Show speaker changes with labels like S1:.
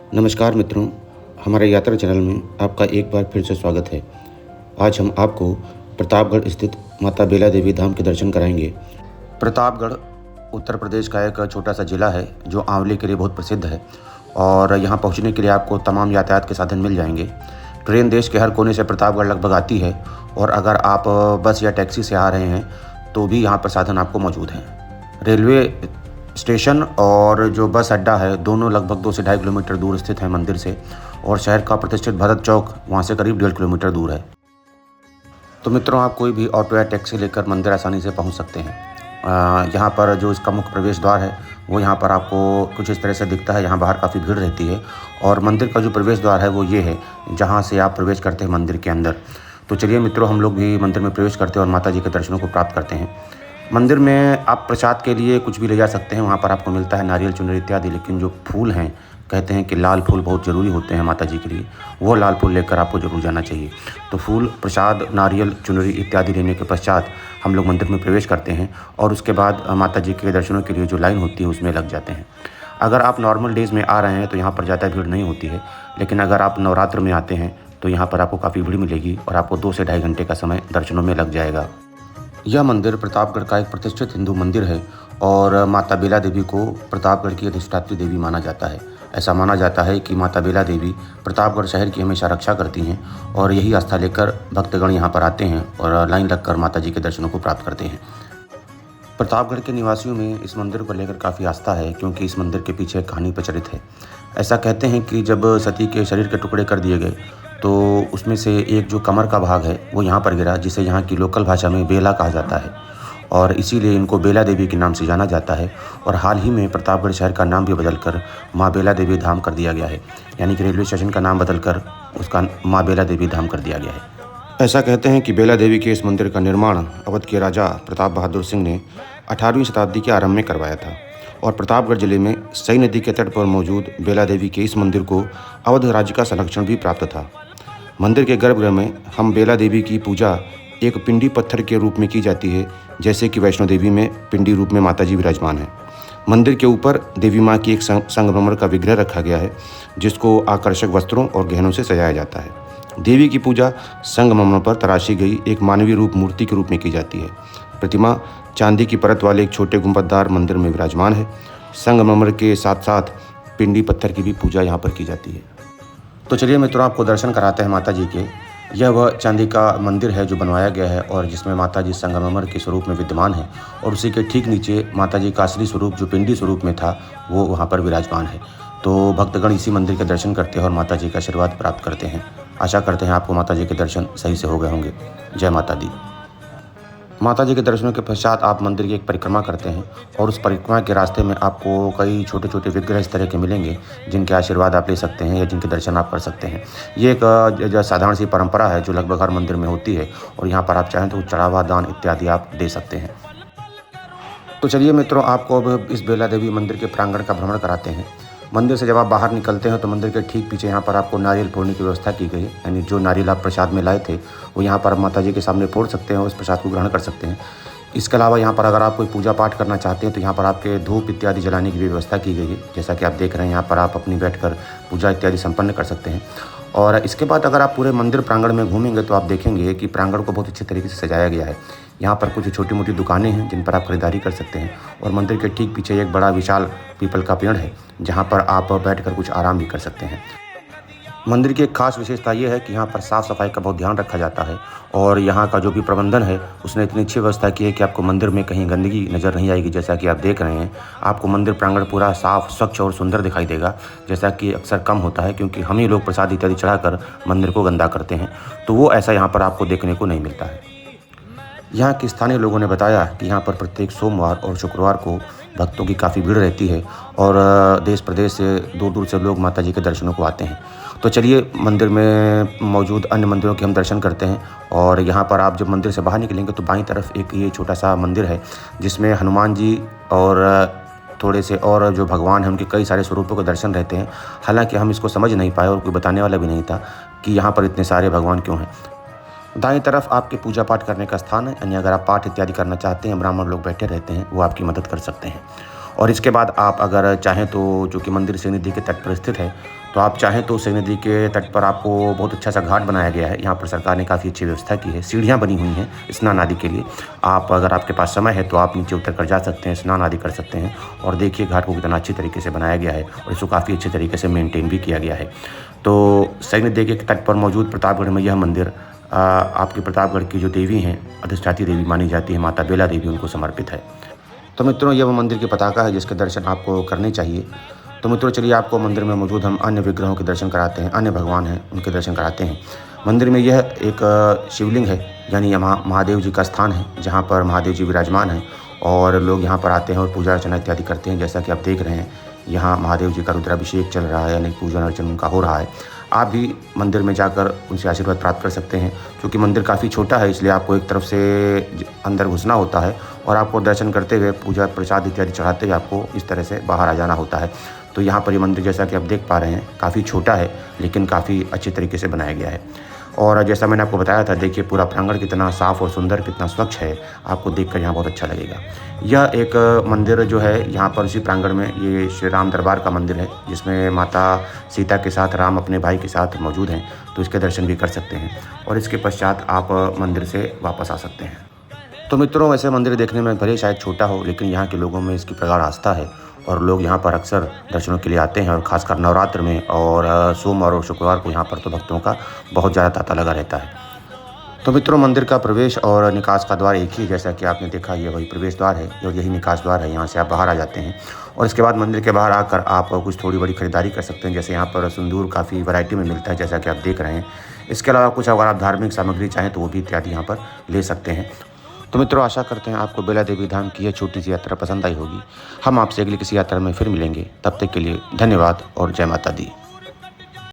S1: नमस्कार मित्रों, हमारे यात्रा चैनल में आपका एक बार फिर से स्वागत है। आज हम आपको प्रतापगढ़ स्थित माता बेला देवी धाम के दर्शन कराएंगे। प्रतापगढ़ उत्तर प्रदेश का एक छोटा सा ज़िला है जो आंवले के लिए बहुत प्रसिद्ध है और यहाँ पहुँचने के लिए आपको तमाम यातायात के साधन मिल जाएंगे। ट्रेन देश के हर कोने से प्रतापगढ़ लगभग आती है और अगर आप बस या टैक्सी से आ रहे हैं तो भी यहाँ पर साधन आपको मौजूद हैं। रेलवे स्टेशन और जो बस अड्डा है दोनों लगभग 2 से 2.5 किलोमीटर दूर स्थित है मंदिर से, और शहर का प्रतिष्ठित भरत चौक वहाँ से करीब 1.5 किलोमीटर दूर है। तो मित्रों, आप कोई भी ऑटो या टैक्सी लेकर मंदिर आसानी से पहुँच सकते हैं। यहाँ पर जो इसका मुख्य प्रवेश द्वार है वो यहाँ पर आपको कुछ इस तरह से दिखता है। यहाँ बाहर काफ़ी भीड़ रहती है और मंदिर का जो प्रवेश द्वार है वो ये है जहाँ से आप प्रवेश करते हैं मंदिर के अंदर। तो चलिए मित्रों, हम लोग भी मंदिर में प्रवेश करते हैं और माता जी के दर्शनों को प्राप्त करते हैं। मंदिर में आप प्रसाद के लिए कुछ भी ले जा सकते हैं, वहाँ पर आपको मिलता है नारियल, चुनरी इत्यादि। लेकिन जो फूल हैं, कहते हैं कि लाल फूल बहुत ज़रूरी होते हैं माता जी के लिए, वो लाल फूल लेकर आपको ज़रूर जाना चाहिए। तो फूल, प्रसाद, नारियल, चुनरी इत्यादि लेने के पश्चात हम लोग मंदिर में प्रवेश करते हैं और उसके बाद माता जी के दर्शनों के लिए जो लाइन होती है उसमें लग जाते हैं। अगर आप नॉर्मल डेज़ में आ रहे हैं तो यहाँ पर ज़्यादा भीड़ नहीं होती है, लेकिन अगर आप नवरात्र में आते हैं तो यहाँ पर आपको काफ़ी भीड़ मिलेगी और आपको 2 से 2.5 घंटे का समय दर्शनों में लग जाएगा। यह मंदिर प्रतापगढ़ का एक प्रतिष्ठित हिंदू मंदिर है और माता बेला देवी को प्रतापगढ़ की अधिष्ठात्री देवी माना जाता है। ऐसा माना जाता है कि माता बेला देवी प्रतापगढ़ शहर की हमेशा रक्षा करती हैं और यही आस्था लेकर भक्तगण यहाँ पर आते हैं और लाइन लगकर माता जी के दर्शनों को प्राप्त करते हैं। प्रतापगढ़ के निवासियों में इस मंदिर को लेकर काफ़ी आस्था है क्योंकि इस मंदिर के पीछे एक कहानी प्रचलित है। ऐसा कहते हैं कि जब सती के शरीर के टुकड़े कर दिए गए तो उसमें से एक जो कमर का भाग है वो यहाँ पर गिरा, जिसे यहाँ की लोकल भाषा में बेला कहा जाता है और इसीलिए इनको बेला देवी के नाम से जाना जाता है। और हाल ही में प्रतापगढ़ शहर का नाम भी बदलकर माँ बेला देवी धाम कर दिया गया है, यानी कि रेलवे स्टेशन का नाम बदलकर उसका माँ बेला देवी धाम कर दिया गया है। ऐसा कहते हैं कि बेला देवी के इस मंदिर का निर्माण अवध के राजा प्रताप बहादुर सिंह ने 18वीं शताब्दी के आरंभ में करवाया था और प्रतापगढ़ जिले में सई नदी के तट पर मौजूद बेला देवी के इस मंदिर को अवध राज्य का संरक्षण भी प्राप्त था। मंदिर के गर्भगृह में हम बेला देवी की पूजा एक पिंडी पत्थर के रूप में की जाती है, जैसे कि वैष्णो देवी में पिंडी रूप में माता जी विराजमान है। मंदिर के ऊपर देवी माँ की एक संगमरमर का विग्रह रखा गया है जिसको आकर्षक वस्त्रों और गहनों से सजाया जाता है। देवी की पूजा संगमरमर पर तराशी गई एक मानवीय रूप मूर्ति के रूप में की जाती है। प्रतिमा चांदी की परत वाले एक छोटे गुंबददार मंदिर में विराजमान है। संगमरमर के साथ साथ पिंडी पत्थर की भी पूजा यहाँ पर की जाती है। तो चलिए मित्रों, आपको दर्शन कराते हैं माता जी के। यह वह चांदी का मंदिर है जो बनवाया गया है और जिसमें माता जी संगमरमर के स्वरूप में विद्यमान है और उसी के ठीक नीचे माता जी का असली स्वरूप जो पिंडी स्वरूप में था वो वहाँ पर विराजमान है। तो भक्तगण इसी मंदिर के दर्शन करते हैं और माता जी का आशीर्वाद प्राप्त करते हैं। आशा करते हैं आपको माता जी के दर्शन सही से हो गए होंगे। जय माता दी। माता जी के दर्शनों के पश्चात आप मंदिर की एक परिक्रमा करते हैं और उस परिक्रमा के रास्ते में आपको कई छोटे छोटे विग्रह इस तरह के मिलेंगे जिनके आशीर्वाद आप ले सकते हैं या जिनके दर्शन आप कर सकते हैं। ये एक जो साधारण सी परंपरा है जो लगभग हर मंदिर में होती है और यहाँ पर आप चाहें तो चढ़ावा, दान इत्यादि आप दे सकते हैं। तो चलिए मित्रों, आपको अब इस बेला देवी मंदिर के प्रांगण का भ्रमण कराते हैं। मंदिर से जब आप बाहर निकलते हैं तो मंदिर के ठीक पीछे यहाँ पर आपको नारियल फोड़ने की व्यवस्था की गई है, यानी जो नारियल आप प्रसाद में लाए थे वो यहाँ पर माता जी के सामने फोड़ सकते हैं और उस प्रसाद को ग्रहण कर सकते हैं। इसके अलावा यहाँ पर अगर आप कोई पूजा पाठ करना चाहते हैं तो यहाँ पर आपके धूप इत्यादि जलाने की भी व्यवस्था की गई है। जैसा कि आप देख रहे हैं, यहाँ पर आप अपनी बैठकर पूजा इत्यादि संपन्न कर सकते हैं। और इसके बाद अगर आप पूरे मंदिर प्रांगण में घूमेंगे तो आप देखेंगे कि प्रांगण को बहुत अच्छे तरीके से सजाया गया है। यहाँ पर कुछ छोटी मोटी दुकानें हैं जिन पर आप खरीदारी कर सकते हैं और मंदिर के ठीक पीछे एक बड़ा विशाल पीपल का पेड़ है जहाँ पर आप बैठकर कुछ आराम भी कर सकते हैं। मंदिर की एक खास विशेषता ये है कि यहाँ पर साफ़ सफाई का बहुत ध्यान रखा जाता है और यहाँ का जो भी प्रबंधन है उसने इतनी अच्छी व्यवस्था की है कि आपको मंदिर में कहीं गंदगी नज़र नहीं आएगी। जैसा कि आप देख रहे हैं, आपको मंदिर प्रांगण पूरा साफ, स्वच्छ और सुंदर दिखाई देगा, जैसा कि अक्सर कम होता है क्योंकि हम ही लोग प्रसाद इत्यादि चढ़ाकर मंदिर को गंदा करते हैं। तो वो ऐसा यहाँ पर आपको देखने को नहीं मिलता है। यहाँ के स्थानीय लोगों ने बताया कि यहाँ पर प्रत्येक सोमवार और शुक्रवार को भक्तों की काफ़ी भीड़ रहती है और देश प्रदेश से दूर दूर से लोग माता जी के दर्शनों को आते हैं। तो चलिए मंदिर में मौजूद अन्य मंदिरों के हम दर्शन करते हैं। और यहाँ पर आप जब मंदिर से बाहर निकलेंगे तो बाईं तरफ एक ये छोटा सा मंदिर है जिसमें हनुमान जी और थोड़े से और जो भगवान हैं उनके कई सारे स्वरूपों के दर्शन रहते हैं। हालांकि हम इसको समझ नहीं पाए और कोई बताने वाला भी नहीं था कि यहाँ पर इतने सारे भगवान क्यों हैं। दाईं तरफ आपके पूजा पाठ करने का स्थान है, यानी अगर आप पाठ इत्यादि करना चाहते हैं, ब्राह्मण लोग बैठे रहते हैं, वो आपकी मदद कर सकते हैं। और इसके बाद आप अगर चाहें तो, जो कि मंदिर से नदी के तट पर स्थित है, तो आप चाहें तो सई नदी के तट पर आपको बहुत अच्छा सा घाट बनाया गया है। यहाँ पर सरकार ने काफ़ी अच्छी व्यवस्था की है, सीढ़ियाँ बनी हुई हैं स्नान आदि के लिए। आप अगर आपके पास समय है तो आप नीचे उतर कर जा सकते हैं, स्नान आदि कर सकते हैं। और देखिए घाट को कितना अच्छी तरीके से बनाया गया है और इसको काफ़ी अच्छे तरीके से मेंटेन भी किया गया है। तो सई नदी के तट पर मौजूद प्रतापगढ़ में यह मंदिर आपके प्रतापगढ़ की जो देवी हैं, अधिष्ठात्री देवी मानी जाती है, माता बेला देवी, उनको समर्पित है। तो मित्रों, यह वो मंदिर की पताका है जिसके दर्शन आपको करने चाहिए। तो मित्रों, चलिए आपको मंदिर में मौजूद हम अन्य विग्रहों के दर्शन कराते हैं, अन्य भगवान हैं उनके दर्शन कराते हैं। मंदिर में यह एक शिवलिंग है, यानी यह महादेव जी का स्थान है, जहाँ पर महादेव जी विराजमान हैं और लोग यहाँ पर आते हैं और पूजा अर्चना इत्यादि करते हैं। जैसा कि आप देख रहे हैं, यहाँ महादेव जी का रुद्राभिषेक चल रहा है, यानी पूजन अर्चन उनका हो रहा है। आप भी मंदिर में जाकर उनसे आशीर्वाद प्राप्त कर सकते हैं। क्योंकि मंदिर काफ़ी छोटा है, इसलिए आपको एक तरफ से अंदर घुसना होता है और आपको दर्शन करते हुए, पूजा प्रसाद इत्यादि चढ़ाते हुए आपको इस तरह से बाहर आ जाना होता है। तो यहाँ पर ये मंदिर, जैसा कि आप देख पा रहे हैं, काफ़ी छोटा है लेकिन काफ़ी अच्छे तरीके से बनाया गया है। और जैसा मैंने आपको बताया था, देखिए पूरा प्रांगण कितना साफ़ और सुंदर, कितना स्वच्छ है, आपको देखकर यहाँ बहुत अच्छा लगेगा। यह एक मंदिर जो है, यहाँ पर उसी प्रांगण में ये श्री राम दरबार का मंदिर है, जिसमें माता सीता के साथ राम अपने भाई के साथ मौजूद हैं। तो इसके दर्शन भी कर सकते हैं और इसके पश्चात आप मंदिर से वापस आ सकते हैं। तो मित्रों, वैसे मंदिर देखने में भले शायद छोटा हो, लेकिन यहाँ के लोगों में इसकी प्रगाढ़ आस्था है और लोग यहाँ पर अक्सर दर्शनों के लिए आते हैं। और ख़ासकर नवरात्र में और सोमवार और शुक्रवार को यहाँ पर तो भक्तों का बहुत ज़्यादा तांता लगा रहता है। तो मित्रों, मंदिर का प्रवेश और निकास का द्वार एक ही, जैसा कि आपने देखा, ये वही प्रवेश द्वार है और यही निकास द्वार है। यहाँ से आप बाहर आ जाते हैं और इसके बाद मंदिर के बाहर आकर आप कुछ थोड़ी बड़ी खरीदारी कर सकते हैं। जैसे यहाँ पर सिंदूर काफ़ी वैरायटी में मिलता है, जैसा कि आप देख रहे हैं। इसके अलावा कुछ अगर आप धार्मिक सामग्री चाहें तो वो भी इत्यादि यहाँ पर ले सकते हैं। तो मित्रों, आशा करते हैं आपको बेला देवी धाम की यह छोटी सी यात्रा पसंद आई होगी। हम आपसे अगली किसी यात्रा में फिर मिलेंगे। तब तक के लिए धन्यवाद और जय माता दी।